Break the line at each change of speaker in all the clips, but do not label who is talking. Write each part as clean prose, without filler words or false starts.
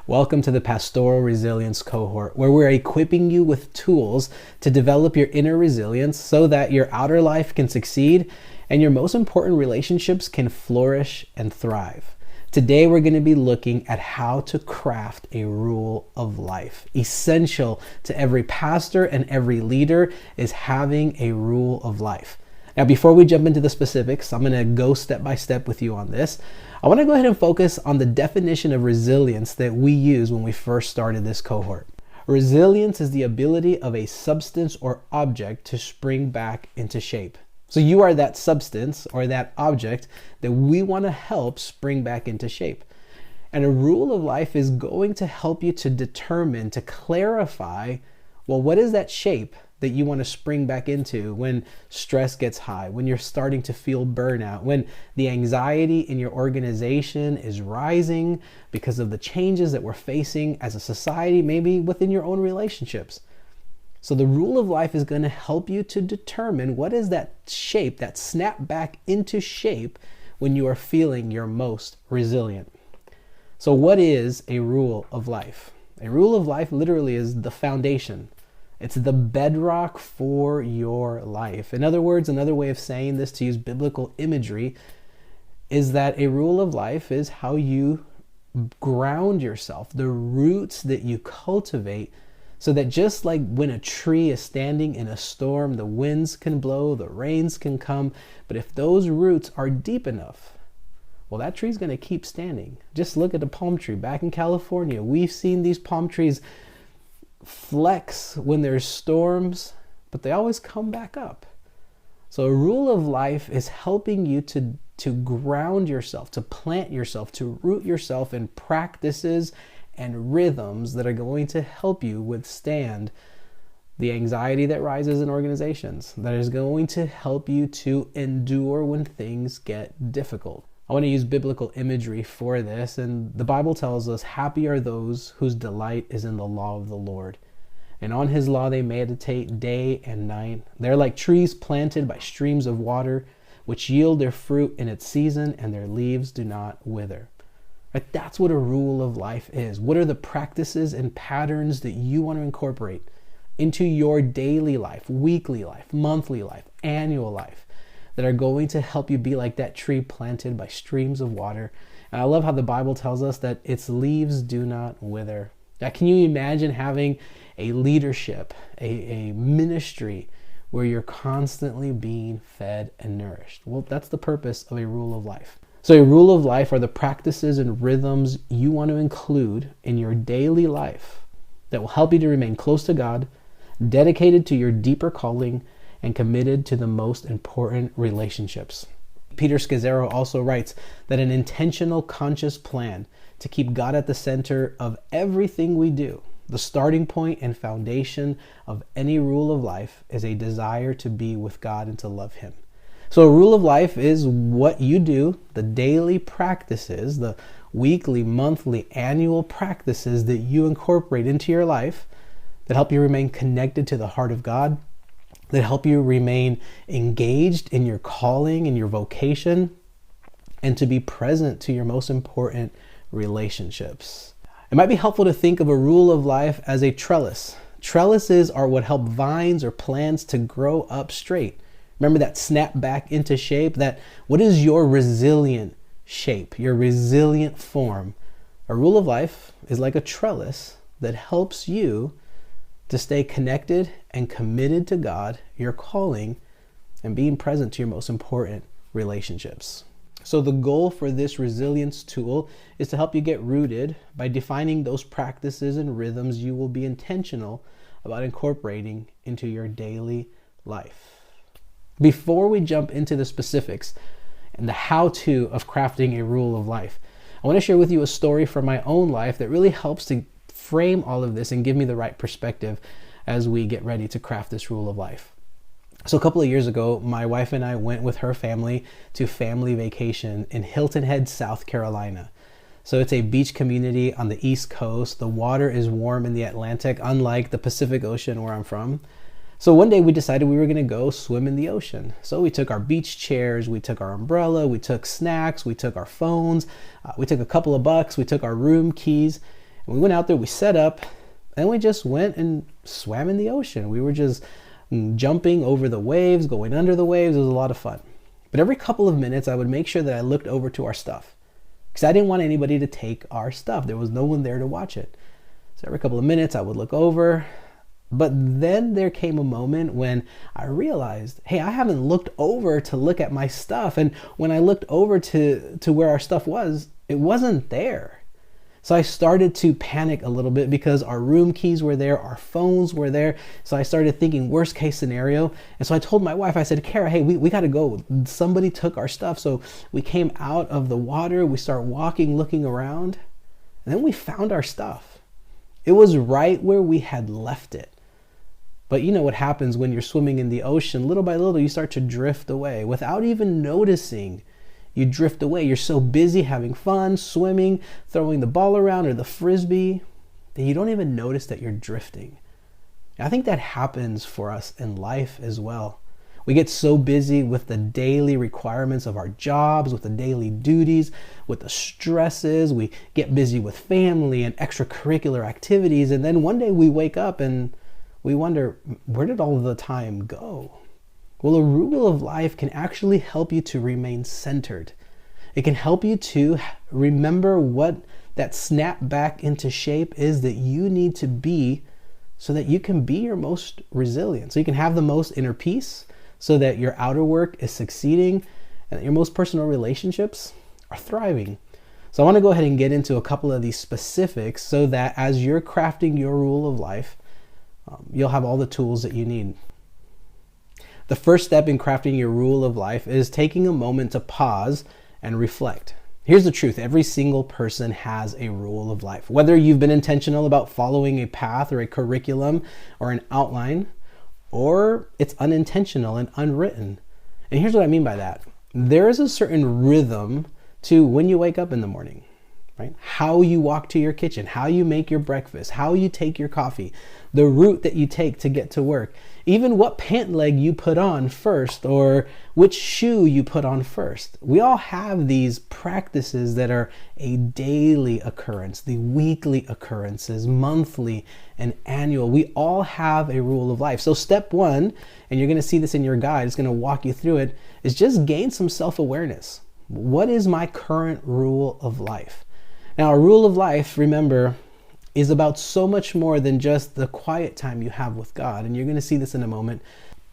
Welcome to the Pastoral Resilience Cohort, where we're equipping you with tools to develop your inner resilience so that your outer life can succeed and your most important relationships can flourish and thrive. Today, we're going to be looking at how to craft a rule of life. Essential to every pastor and every leader is having a rule of life. Now, before we jump into the specifics, I'm going to go step by step with you on this. I want to go ahead and focus on the definition of resilience that we used when we first started this cohort. Resilience is the ability of a substance or object to spring back into shape. So you are that substance or that object that we want to help spring back into shape. And a rule of life is going to help you to determine, to clarify, well, what is that shape that you want to spring back into when stress gets high, when you're starting to feel burnout, when the anxiety in your organization is rising because of the changes that we're facing as a society, maybe within your own relationships. So the rule of life is going to help you to determine what is that shape, that snap back into shape when you are feeling your most resilient. So what is a rule of life? A rule of life literally is the foundation. It's the bedrock for your life. In other words, another way of saying this, to use biblical imagery, is that a rule of life is how you ground yourself, the roots that you cultivate, so that just like when a tree is standing in a storm, the winds can blow, the rains can come, but if those roots are deep enough, well, that tree's going to keep standing. Just look at the palm tree back in California. We've seen these palm trees flex when there's storms, but they always come back up. So a rule of life is helping you to ground yourself, to plant yourself, to root yourself in practices and rhythms that are going to help you withstand the anxiety that rises in organizations, that is going to help you to endure when things get difficult. I want to use biblical imagery for this, and the Bible tells us, happy are those whose delight is in the law of the Lord, and on his law they meditate day and night. They're like trees planted by streams of water, which yield their fruit in its season, and their leaves do not wither. Right? That's what a rule of life is. What are the practices and patterns that you want to incorporate into your daily life, weekly life, monthly life, annual life, that are going to help you be like that tree planted by streams of water? And I love how the Bible tells us that its leaves do not wither. Now, can you imagine having a leadership, a ministry where you're constantly being fed and nourished? Well, that's the purpose of a rule of life. So a rule of life are the practices and rhythms you want to include in your daily life that will help you to remain close to God, dedicated to your deeper calling, and committed to the most important relationships. Peter Scazzaro also writes that an intentional, conscious plan to keep God at the center of everything we do, the starting point and foundation of any rule of life, is a desire to be with God and to love Him. So a rule of life is what you do, the daily practices, the weekly, monthly, annual practices that you incorporate into your life that help you remain connected to the heart of God, that help you remain engaged in your calling and your vocation, and to be present to your most important relationships. It might be helpful to think of a rule of life as a trellis. Trellises are what help vines or plants to grow up straight. Remember that snap back into shape? What is your resilient shape, your resilient form? A rule of life is like a trellis that helps you to stay connected and committed to God, your calling, and being present to your most important relationships. So the goal for this resilience tool is to help you get rooted by defining those practices and rhythms you will be intentional about incorporating into your daily life. Before we jump into the specifics and the how-to of crafting a rule of life, I want to share with you a story from my own life that really helps to frame all of this and give me the right perspective as we get ready to craft this rule of life. So a couple of years ago, my wife and I went with her family to family vacation in Hilton Head, South Carolina. So it's a beach community on the East Coast. The water is warm in the Atlantic, unlike the Pacific Ocean where I'm from. So one day we decided we were going to go swim in the ocean. So we took our beach chairs, we took our umbrella, we took snacks, we took our phones, we took a couple of bucks, we took our room keys, And we went out there, we set up, and we just went and swam in the ocean. We were just jumping over the waves, going under the waves. It was a lot of fun. But every couple of minutes, I would make sure that I looked over to our stuff because I didn't want anybody to take our stuff. There was no one there to watch it. So every couple of minutes, I would look over. But then there came a moment when I realized, hey, I haven't looked over to look at my stuff. And when I looked over to where our stuff was, it wasn't there. So I started to panic a little bit because our room keys were there, our phones were there. So I started thinking worst case scenario. And so I told my wife, I said, Kara, hey, we got to go. Somebody took our stuff. So we came out of the water, we started walking, looking around, and then we found our stuff. It was right where we had left it. But you know what happens when you're swimming in the ocean, little by little, you start to drift away without even noticing. You drift away. You're so busy having fun, swimming, throwing the ball around or the frisbee, that you don't even notice that you're drifting. And I think that happens for us in life as well. We get so busy with the daily requirements of our jobs, with the daily duties, with the stresses. We get busy with family and extracurricular activities. And then one day we wake up and we wonder, where did all of the time go? Well, a rule of life can actually help you to remain centered. It can help you to remember what that snap back into shape is that you need to be so that you can be your most resilient. So you can have the most inner peace so that your outer work is succeeding and that your most personal relationships are thriving. So I want to go ahead and get into a couple of these specifics so that as you're crafting your rule of life, you'll have all the tools that you need. The first step in crafting your rule of life is taking a moment to pause and reflect. Here's the truth. Every single person has a rule of life. Whether you've been intentional about following a path or a curriculum or an outline, or it's unintentional and unwritten. And here's what I mean by that. There is a certain rhythm to when you wake up in the morning, right? How you walk to your kitchen, how you make your breakfast, how you take your coffee, the route that you take to get to work, even what pant leg you put on first or which shoe you put on first. We all have these practices that are a daily occurrence, the weekly occurrences, monthly and annual. We all have a rule of life. So step one, and you're going to see this in your guide, it's going to walk you through it, is just gain some self-awareness. What is my current rule of life? Now, a rule of life, remember, is about so much more than just the quiet time you have with God. And you're going to see this in a moment.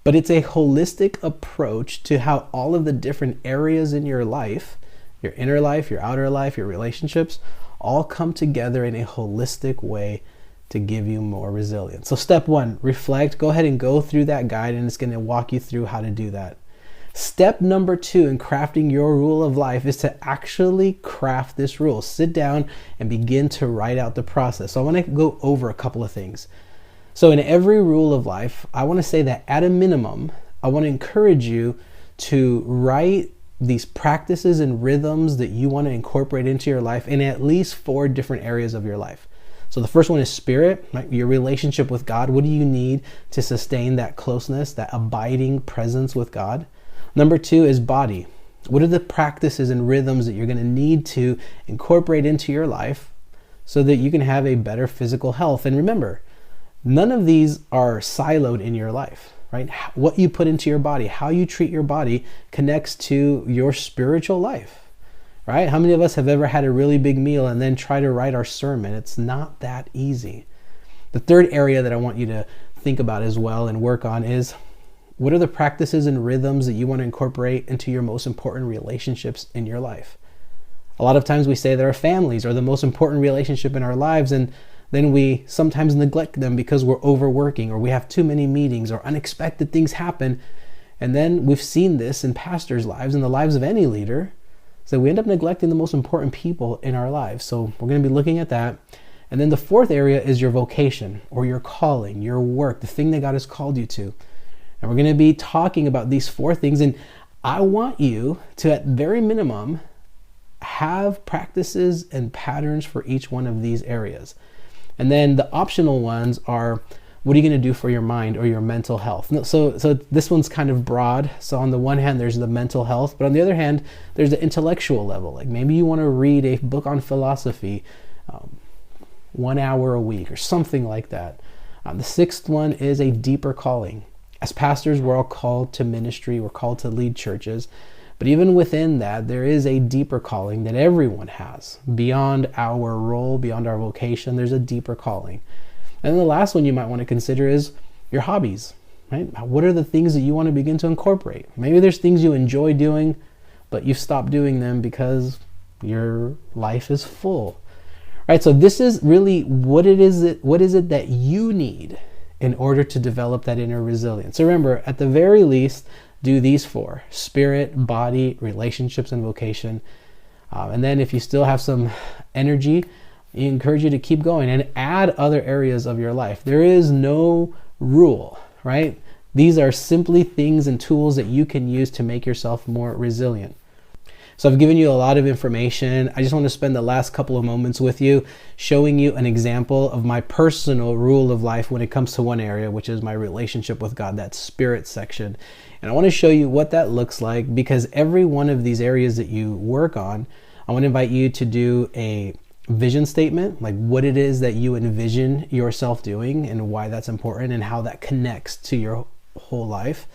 But it's a holistic approach to how all of the different areas in your life, your inner life, your outer life, your relationships, all come together in a holistic way to give you more resilience. So step one, reflect. Go ahead and go through that guide, and it's going to walk you through how to do that. Step number two in crafting your rule of life is to actually craft this rule. Sit down and begin to write out the process. So I want to go over a couple of things. So in every rule of life, I want to say that at a minimum, I want to encourage you to write these practices and rhythms that you want to incorporate into your life in at least 4 different areas of your life. So the first one is spirit, right? Your relationship with God. What do you need to sustain that closeness, that abiding presence with God? Number 2 is body. What are the practices and rhythms that you're going to need to incorporate into your life so that you can have a better physical health? And remember, none of these are siloed in your life, right? What you put into your body, how you treat your body connects to your spiritual life, right? How many of us have ever had a really big meal and then try to write our sermon? It's not that easy. The third area that I want you to think about as well and work on is, what are the practices and rhythms that you want to incorporate into your most important relationships in your life? A lot of times we say that our families are the most important relationship in our lives, and then we sometimes neglect them because we're overworking or we have too many meetings or unexpected things happen. And then we've seen this in pastors' lives and the lives of any leader. So we end up neglecting the most important people in our lives. So we're going to be looking at that. And then the fourth area is your vocation or your calling, your work, the thing that God has called you to. And we're going to be talking about these 4 things. And I want you to, at very minimum, have practices and patterns for each one of these areas. And then the optional ones are, what are you going to do for your mind or your mental health? So this one's kind of broad. So on the one hand, there's the mental health, but on the other hand, there's the intellectual level. Like maybe you want to read a book on philosophy. 1 hour a week or something like that. The sixth one is a deeper calling. As pastors, we're all called to ministry. We're called to lead churches. But even within that, there is a deeper calling that everyone has. Beyond our role, beyond our vocation, there's a deeper calling. And then the last one you might want to consider is your hobbies, right? What are the things that you want to begin to incorporate? Maybe there's things you enjoy doing, but you've stopped doing them because your life is full, right? So this is really what is it that you need in order to develop that inner resilience. So remember, at the very least, do these four: spirit, body, relationships, and vocation. And then if you still have some energy, I encourage you to keep going and add other areas of your life. There is no rule, right? These are simply things and tools that you can use to make yourself more resilient. So I've given you a lot of information. I just want to spend the last couple of moments with you showing you an example of my personal rule of life when it comes to one area, which is my relationship with God, that spirit section. And I want to show you what that looks like, because every one of these areas that you work on, I want to invite you to do a vision statement, like what it is that you envision yourself doing and why that's important and how that connects to your whole life.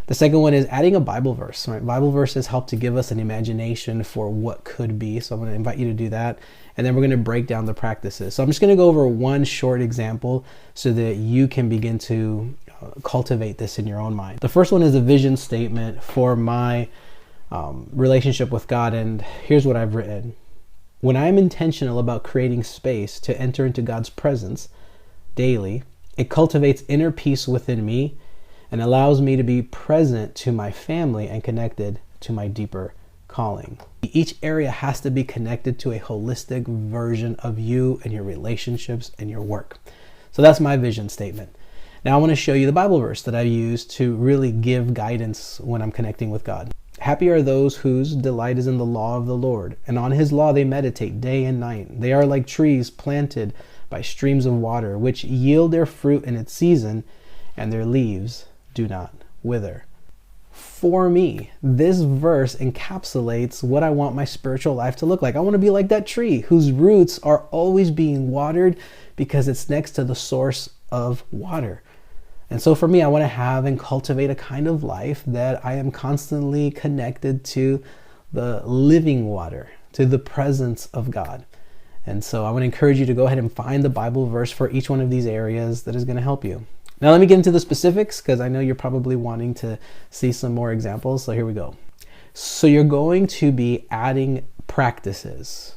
The second one is adding a Bible verse, right? Bible verses help to give us an imagination for what could be. So I'm going to invite you to do that. And then we're going to break down the practices. So I'm just going to go over one short example so that you can begin to cultivate this in your own mind. The first one is a vision statement for my relationship with God. And here's what I've written. When I'm intentional about creating space to enter into God's presence daily, it cultivates inner peace within me and allows me to be present to my family and connected to my deeper calling. Each area has to be connected to a holistic version of you and your relationships and your work. So that's my vision statement. Now I want to show you the Bible verse that I use to really give guidance when I'm connecting with God. Happy are those whose delight is in the law of the Lord, and on his law they meditate day and night. They are like trees planted by streams of water, which yield their fruit in its season, and their leaves do not wither. For me, this verse encapsulates what I want my spiritual life to look like. I want to be like that tree whose roots are always being watered because it's next to the source of water. And so for me, I want to have and cultivate a kind of life that I am constantly connected to the living water, to the presence of God. And so I want to encourage you to go ahead and find the Bible verse for each one of these areas that is going to help you. Now let me get into the specifics, because I know you're probably wanting to see some more examples. So here we go. So you're going to be adding practices,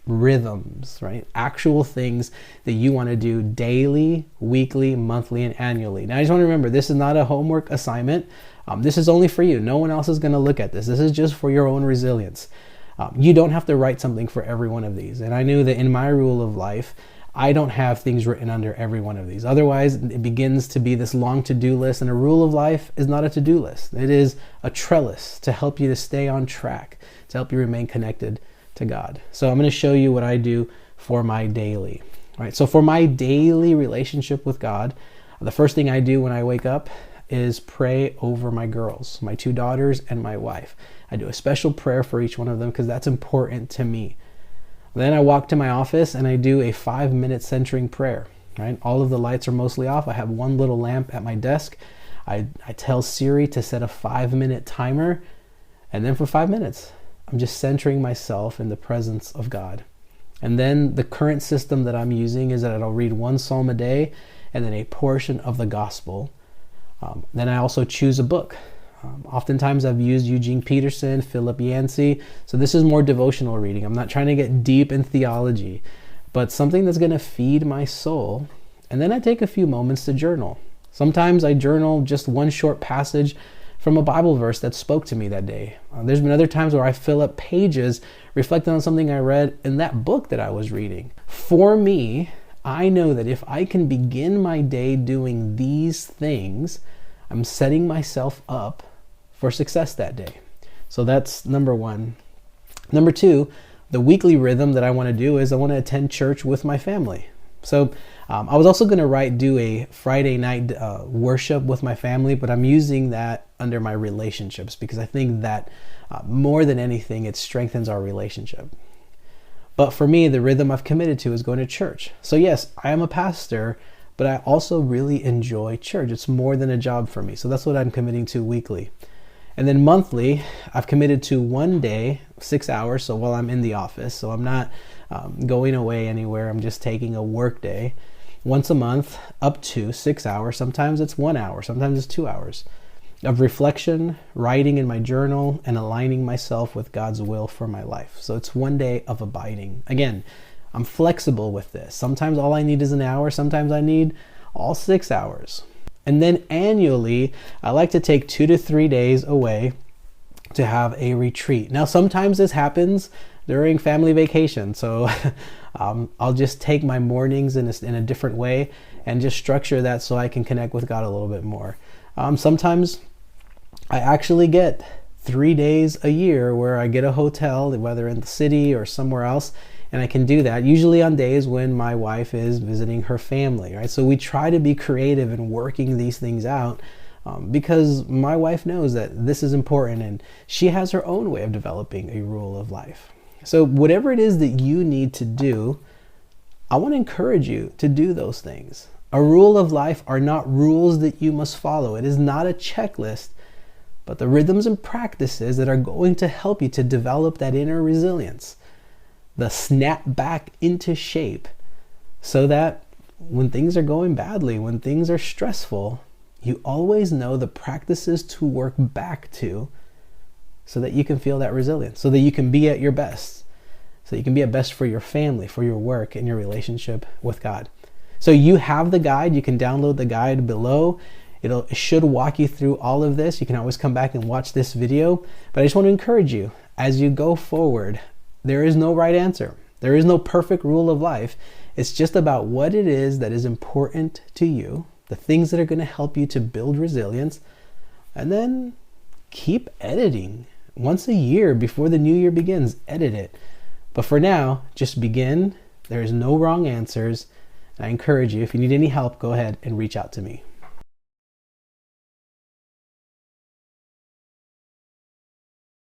rhythms, right? Actual things that you want to do daily, weekly, monthly, and annually. Now I just want to remember, this is not a homework assignment. This is only for you. No one else is going to look at this. This is just for your own resilience. You don't have to write something for every one of these. And I knew that in my rule of life, I don't have things written under every one of these. Otherwise, it begins to be this long to-do list, and a rule of life is not a to-do list. It is a trellis to help you to stay on track, to help you remain connected to God. So I'm going to show you what I do for my daily. All right, so for my daily relationship with God, the first thing I do when I wake up is pray over my girls, my 2 daughters and my wife. I do a special prayer for each one of them because that's important to me. Then I walk to my office and I do a 5-minute centering prayer, right? All of the lights are mostly off. I have one little lamp at my desk. I tell Siri to set a 5-minute timer. And then for 5 minutes, I'm just centering myself in the presence of God. And then the current system that I'm using is that I'll read 1 psalm a day and then a portion of the gospel. Then I also choose a book. Oftentimes I've used Eugene Peterson, Philip Yancey. So this is more devotional reading. I'm not trying to get deep in theology, but something that's going to feed my soul. And then I take a few moments to journal. Sometimes I journal just one short passage from a Bible verse that spoke to me that day. There's been other times where I fill up pages reflecting on something I read in that book that I was reading. For me, I know that if I can begin my day doing these things, I'm setting myself up for success that day. So that's number 1. Number 2, the weekly rhythm that I want to do is I want to attend church with my family. So I was also going to do a Friday night worship with my family, but I'm using that under my relationships because I think that more than anything, it strengthens our relationship. But for me, the rhythm I've committed to is going to church. So yes, I am a pastor, but I also really enjoy church. It's more than a job for me. So that's what I'm committing to weekly. And then monthly, I've committed to one day, 6 hours. So while I'm in the office, so I'm not going away anywhere. I'm just taking a work day once a month, up to 6 hours. Sometimes it's 1 hour, sometimes it's 2 hours of reflection, writing in my journal, and aligning myself with God's will for my life. So it's one day of abiding. Again, I'm flexible with this. Sometimes all I need is an hour. Sometimes I need all 6 hours. And then annually, I like to take 2 to 3 days away to have a retreat. Now, sometimes this happens during family vacation. So I'll just take my mornings in a different way and just structure that so I can connect with God a little bit more. Sometimes I actually get 3 days a year where I get a hotel, whether in the city or somewhere else, and I can do that usually on days when my wife is visiting her family, right? So we try to be creative in working these things out because my wife knows that this is important and she has her own way of developing a rule of life. So whatever it is that you need to do, I want to encourage you to do those things. A rule of life are not rules that you must follow. It is not a checklist, but the rhythms and practices that are going to help you to develop that inner resilience, the snap back into shape, so that when things are going badly, when things are stressful, you always know the practices to work back to so that you can feel that resilience, so that you can be at your best, so you can be at best for your family, for your work, and your relationship with God. So you have the guide. You can download the guide below. It should walk you through all of this. You can always come back and watch this video. But I just want to encourage you, as you go forward, there is no right answer. There is no perfect rule of life. It's just about what it is that is important to you, the things that are going to help you to build resilience, and then keep editing. Once a year before the new year begins, edit it. But for now, just begin. There is no wrong answers. I encourage you, if you need any help, go ahead and reach out to me.